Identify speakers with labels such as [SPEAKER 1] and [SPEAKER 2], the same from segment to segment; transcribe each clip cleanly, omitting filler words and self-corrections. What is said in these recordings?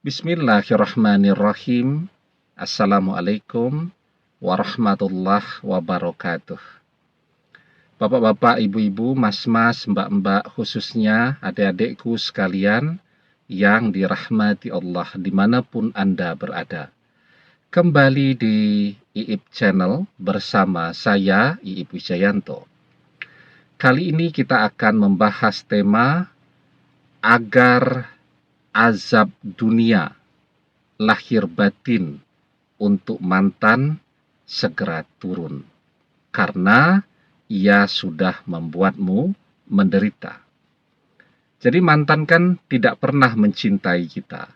[SPEAKER 1] Bismillahirrahmanirrahim. Assalamualaikum warahmatullahi wabarakatuh. Bapak-bapak, ibu-ibu, mas-mas, mbak-mbak, khususnya adik-adikku sekalian yang dirahmati Allah dimanapun Anda berada. Kembali di IIP Channel bersama saya, IIP Wijayanto. Kali ini kita akan membahas tema agar azab dunia lahir batin untuk mantan segera turun, karena ia sudah membuatmu menderita. Jadi mantan kan tidak pernah mencintai kita.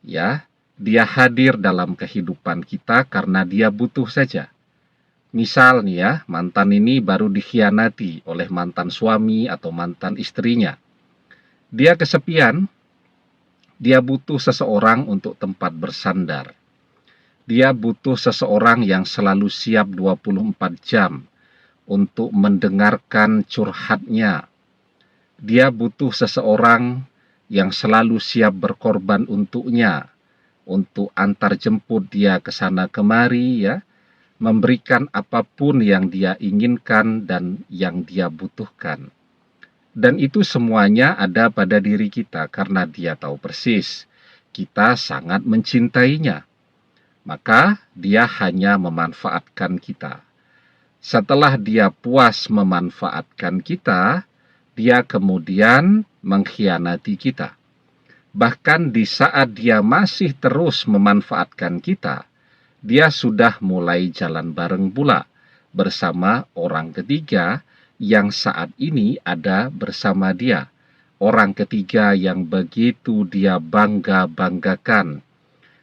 [SPEAKER 1] Ya, dia hadir dalam kehidupan kita karena dia butuh saja. Misal nih ya, mantan ini baru dikhianati oleh mantan suami atau mantan istrinya. Dia kesepian, dia butuh seseorang untuk tempat bersandar. Dia butuh seseorang yang selalu siap 24 jam untuk mendengarkan curhatnya. Dia butuh seseorang yang selalu siap berkorban untuknya, untuk antar jemput dia ke sana kemari ya, memberikan apapun yang dia inginkan dan yang dia butuhkan. Dan itu semuanya ada pada diri kita karena dia tahu persis kita sangat mencintainya. Maka dia hanya memanfaatkan kita. Setelah dia puas memanfaatkan kita, dia kemudian mengkhianati kita. Bahkan di saat dia masih terus memanfaatkan kita, dia sudah mulai jalan bareng pula bersama orang ketiga yang saat ini ada bersama dia. Orang ketiga yang begitu dia bangga-banggakan.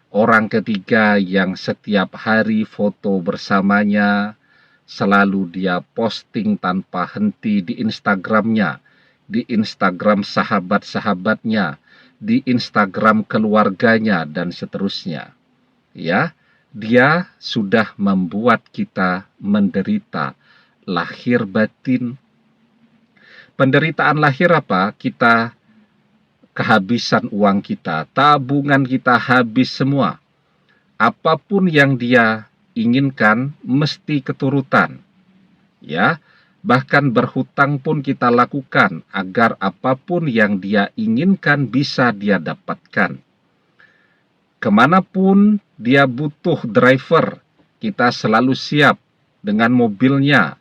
[SPEAKER 1] Orang ketiga yang setiap hari foto bersamanya selalu dia posting tanpa henti di Instagramnya, di Instagram sahabat-sahabatnya, di Instagram keluarganya, dan seterusnya. Ya, dia sudah membuat kita menderita lahir batin. Penderitaan lahir apa? Kita kehabisan uang kita, tabungan kita habis semua. Apapun yang dia inginkan mesti keturutan. Ya, bahkan berhutang pun kita lakukan agar apapun yang dia inginkan bisa dia dapatkan. Kemanapun dia butuh driver, kita selalu siap dengan mobilnya.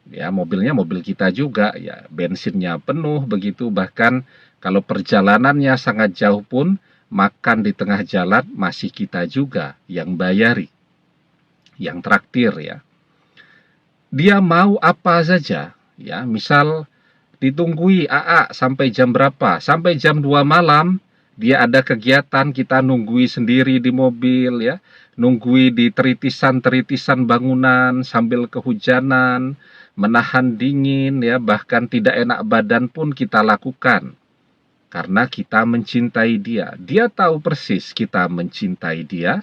[SPEAKER 1] Ya, mobilnya mobil kita juga, ya, bensinnya penuh begitu. Bahkan kalau perjalanannya sangat jauh pun, makan di tengah jalan masih kita juga yang bayari, yang traktir ya. Dia mau apa saja, ya, misal ditunggui AA sampai jam berapa? Sampai jam 2 malam, dia ada kegiatan, kita nunggui sendiri di mobil ya, nunggui di teritisan-teritisan bangunan sambil kehujanan, menahan dingin ya, bahkan tidak enak badan pun kita lakukan. Karena kita mencintai dia. Dia tahu persis kita mencintai dia,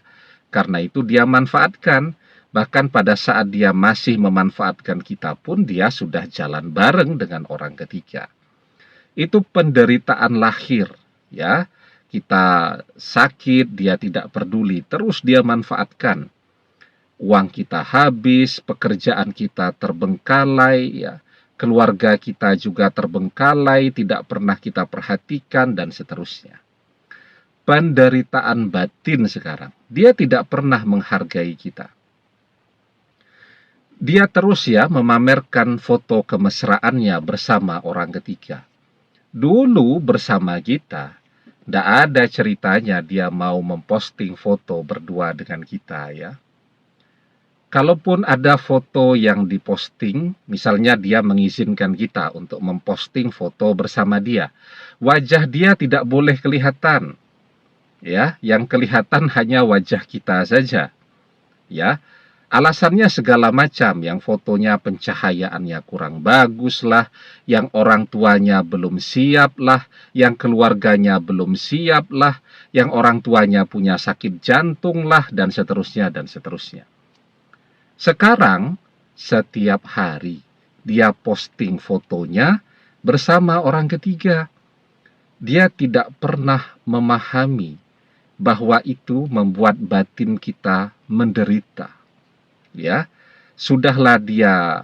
[SPEAKER 1] karena itu dia manfaatkan. Bahkan pada saat dia masih memanfaatkan kita pun, dia sudah jalan bareng dengan orang ketiga. Itu penderitaan lahir ya. Kita sakit, dia tidak peduli, terus dia manfaatkan. Uang kita habis, pekerjaan kita terbengkalai, ya, keluarga kita juga terbengkalai, tidak pernah kita perhatikan, dan seterusnya. Penderitaan batin sekarang, dia tidak pernah menghargai kita. Dia terus ya memamerkan foto kemesraannya bersama orang ketiga. Dulu bersama kita, tidak ada ceritanya dia mau memposting foto berdua dengan kita ya. Kalaupun ada foto yang diposting, misalnya dia mengizinkan kita untuk memposting foto bersama dia, wajah dia tidak boleh kelihatan. Ya, yang kelihatan hanya wajah kita saja. Ya, alasannya segala macam, yang fotonya pencahayaannya kurang bagus lah, yang orang tuanya belum siap lah, yang keluarganya belum siap lah, yang orang tuanya punya sakit jantung lah, dan seterusnya, dan seterusnya. Sekarang, setiap hari, dia posting fotonya bersama orang ketiga. Dia tidak pernah memahami bahwa itu membuat batin kita menderita. Ya, sudahlah dia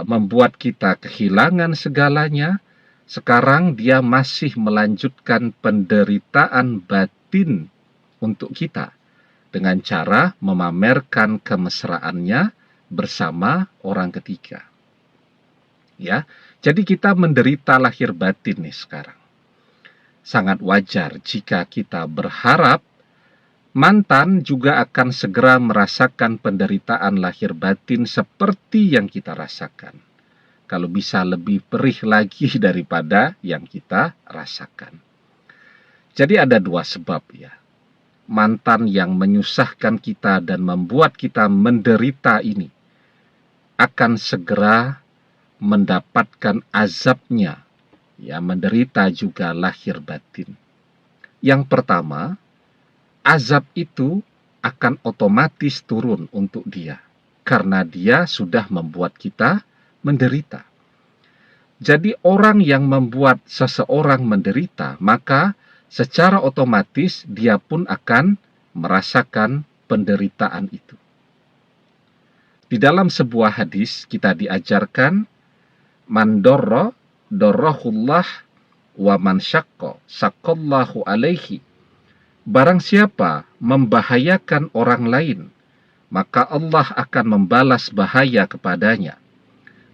[SPEAKER 1] membuat kita kehilangan segalanya, sekarang dia masih melanjutkan penderitaan batin untuk kita dengan cara memamerkan kemesraannya bersama orang ketiga. Ya, jadi kita menderita lahir batin nih sekarang. Sangat wajar jika kita berharap mantan juga akan segera merasakan penderitaan lahir batin seperti yang kita rasakan. Kalau bisa lebih perih lagi daripada yang kita rasakan. Jadi ada dua sebab ya. Mantan yang menyusahkan kita dan membuat kita menderita ini akan segera mendapatkan azabnya. Ya, menderita juga lahir batin. Yang pertama, azab itu akan otomatis turun untuk dia, karena dia sudah membuat kita menderita. Jadi orang yang membuat seseorang menderita, maka secara otomatis dia pun akan merasakan penderitaan itu. Di dalam sebuah hadis kita diajarkan, man dorro dorrohullah wa man syakko sakallahu alaihi. Barang siapa membahayakan orang lain, maka Allah akan membalas bahaya kepadanya.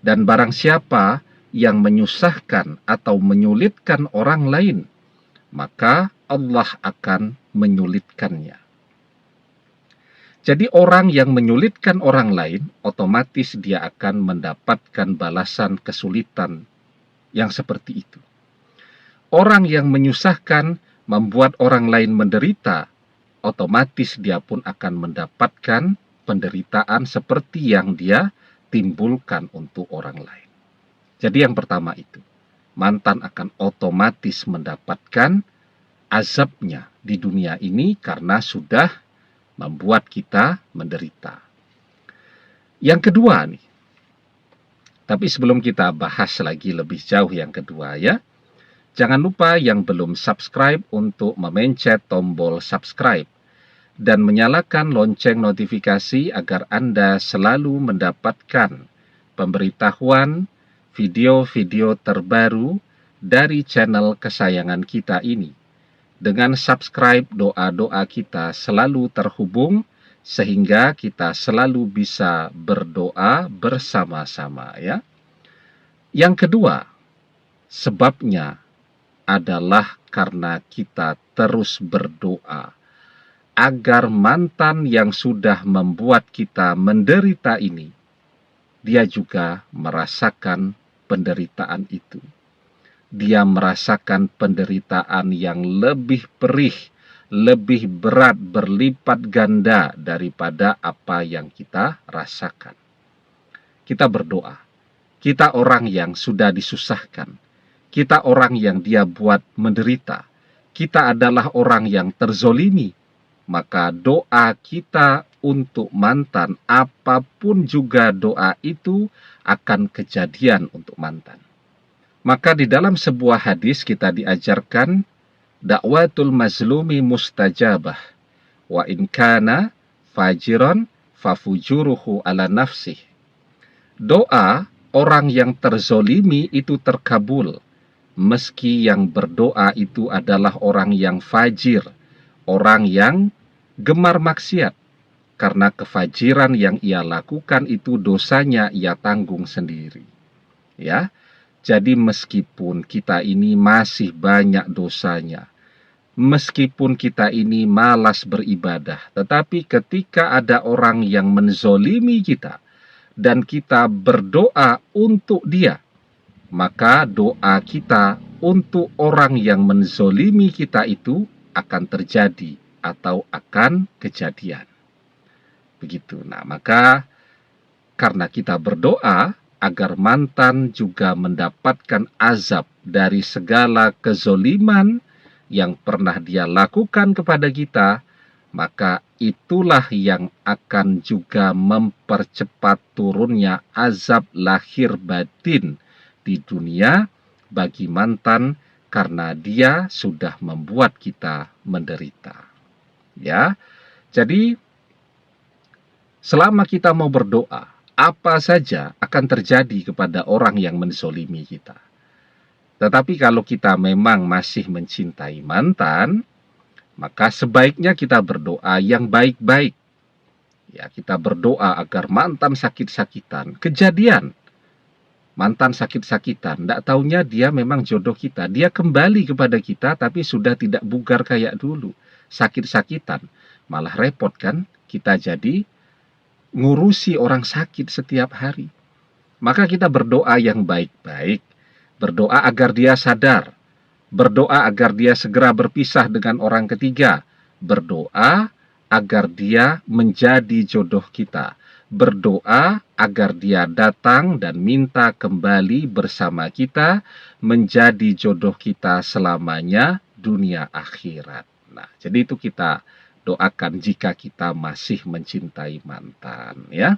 [SPEAKER 1] Dan barang siapa yang menyusahkan atau menyulitkan orang lain, maka Allah akan menyulitkannya. Jadi orang yang menyulitkan orang lain, otomatis dia akan mendapatkan balasan kesulitan yang seperti itu. Orang yang menyusahkan, membuat orang lain menderita, otomatis dia pun akan mendapatkan penderitaan seperti yang dia timbulkan untuk orang lain. Jadi yang pertama itu, mantan akan otomatis mendapatkan azabnya di dunia ini karena sudah membuat kita menderita. Yang kedua nih, tapi sebelum kita bahas lagi lebih jauh yang kedua ya, jangan lupa yang belum subscribe untuk memencet tombol subscribe dan menyalakan lonceng notifikasi agar Anda selalu mendapatkan pemberitahuan video-video terbaru dari channel kesayangan kita ini. Dengan subscribe, doa-doa kita selalu terhubung sehingga kita selalu bisa berdoa bersama-sama ya. Yang kedua, sebabnya adalah karena kita terus berdoa agar mantan yang sudah membuat kita menderita ini, dia juga merasakan penderitaan itu. Dia merasakan penderitaan yang lebih perih, lebih berat, berlipat ganda daripada apa yang kita rasakan. Kita berdoa. Kita orang yang sudah disusahkan. Kita orang yang dia buat menderita. Kita adalah orang yang terzolimi. Maka doa kita untuk mantan, apapun juga doa itu akan kejadian untuk mantan. Maka di dalam sebuah hadis kita diajarkan, dakwatul mazlumi mustajabah, wa in kana fajiran fafujuruhu ala nafsih. Doa orang yang terzolimi itu terkabul, meski yang berdoa itu adalah orang yang fajir, orang yang gemar maksiat, karena kefajiran yang ia lakukan itu dosanya ia tanggung sendiri. Ya, jadi meskipun kita ini masih banyak dosanya, meskipun kita ini malas beribadah, tetapi ketika ada orang yang menzolimi kita dan kita berdoa untuk dia, maka doa kita untuk orang yang menzolimi kita itu akan terjadi atau akan kejadian. Begitu. Nah, maka karena kita berdoa agar mantan juga mendapatkan azab dari segala kezoliman yang pernah dia lakukan kepada kita, maka itulah yang akan juga mempercepat turunnya azab lahir batin di dunia bagi mantan karena dia sudah membuat kita menderita. Ya. Jadi selama kita mau berdoa, apa saja akan terjadi kepada orang yang menzolimi kita. Tetapi kalau kita memang masih mencintai mantan, maka sebaiknya kita berdoa yang baik-baik. Ya, kita berdoa agar mantan sakit-sakitan. Kejadian, mantan sakit-sakitan, tidak taunya dia memang jodoh kita. Dia kembali kepada kita, tapi sudah tidak bugar kayak dulu. Sakit-sakitan, malah repot kan? Kita jadi ngurusi orang sakit setiap hari. Maka kita berdoa yang baik-baik. Berdoa agar dia sadar. Berdoa agar dia segera berpisah dengan orang ketiga. Berdoa agar dia menjadi jodoh kita. Berdoa agar dia datang dan minta kembali bersama kita, menjadi jodoh kita selamanya dunia akhirat. Nah, jadi itu kita doakan jika kita masih mencintai mantan, ya.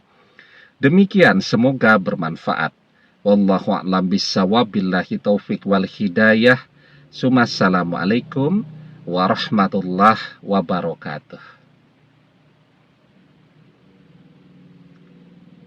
[SPEAKER 1] Demikian, semoga bermanfaat. Wallahu a'lam bishawab, billahi taufik wal hidayah. Assalamualaikum warahmatullahi wabarakatuh.